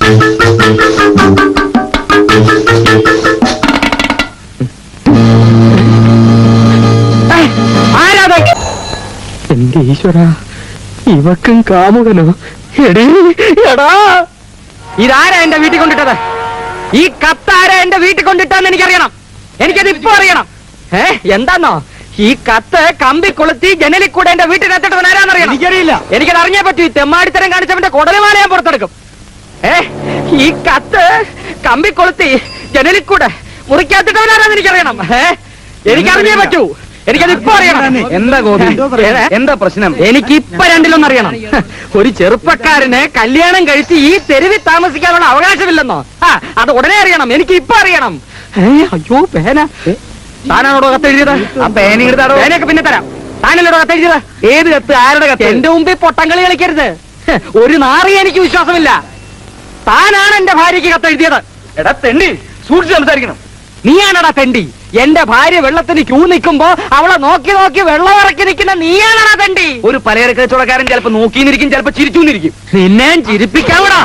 എന്റെ ഈശ്വര, ഇവക്കും കാമുകനോ? എടാ, ഇതാരാ എന്റെ വീട്ടിൽ കൊണ്ടിട്ടത്? ഈ കത്താരാ എന്റെ വീട്ടിൽ കൊണ്ടിട്ടെന്ന് എനിക്കറിയണം. എനിക്കത് ഇപ്പൊ അറിയണം. എന്താന്നോ ഈ കത്ത് കമ്പി കൊളുത്തി ജനലിൽ കൂടെ എന്റെ വീട്ടിനകത്തിട്ടവൻ ആരാന്നറിയണം. എനിക്കറിയില്ല. എനിക്കത് അറിഞ്ഞേ പറ്റൂ. ഈ തെമ്മാടിത്തരം കാണിച്ചവന്റെ കുടലുമാല ഞാൻ പുറത്തെടുക്കും. ഈ കത്ത് കമ്പി കൊളുത്തി ജനലിൽ കൂടെ മുറിക്കകത്തിട്ടവൻ ആരാന്ന് എനിക്കറിയണം. എനിക്കറിഞ്ഞേ പറ്റൂ. എനിക്കത് ഇപ്പൊ അറിയണം. എന്താ ഗോപി, എന്താ പ്രശ്നം? എനിക്കിപ്പൊ രണ്ടിലൊന്നും അറിയണം. ഒരു ചെറുപ്പക്കാരന് കല്യാണം കഴിച്ച് ഈ തെരുവിൽ താമസിക്കാനുള്ള അവകാശമില്ലെന്നോ? അത് ഉടനെ അറിയണം. എനിക്ക് ഇപ്പൊ അറിയണം. അയ്യോ, പേന താനാണോടോ കത്തെഴുതിയത്? ആ പേനയൊക്കെ പിന്നെ തരാം. താനല്ലോടോ കത്തെഴുതിയത്? ഏത് കത്ത്? ആരുടെ കത്ത്? എന്റെ മുമ്പിൽ പൊട്ടംകളി കളിക്കരുത്. ഒരു നാറിയ എനിക്ക് വിശ്വാസമില്ല. താനാണ് എന്റെ ഭാര്യയ്ക്ക് കത്തെഴുതിയത്. എടാ തെണ്ടി, സൂക്ഷിച്ച് സംസാരിക്കണം. നീയാണടാ തെണ്ടി. എന്റെ ഭാര്യ വെള്ളത്തിന് ക്യൂ നിൽക്കുമ്പോ അവളെ നോക്കി നോക്കി വെള്ളം ഇറക്കി നിൽക്കുന്ന നീയാണടാ തെണ്ടി. ഒരു പലചരക്ക് കച്ചവടക്കാരൻ ചിലപ്പോ നോക്കിന്നിരിക്കും, ചിലപ്പോ ചിരിച്ചുന്നിരിക്കും. നിന്നെ ചിരിപ്പിക്കാവടാ.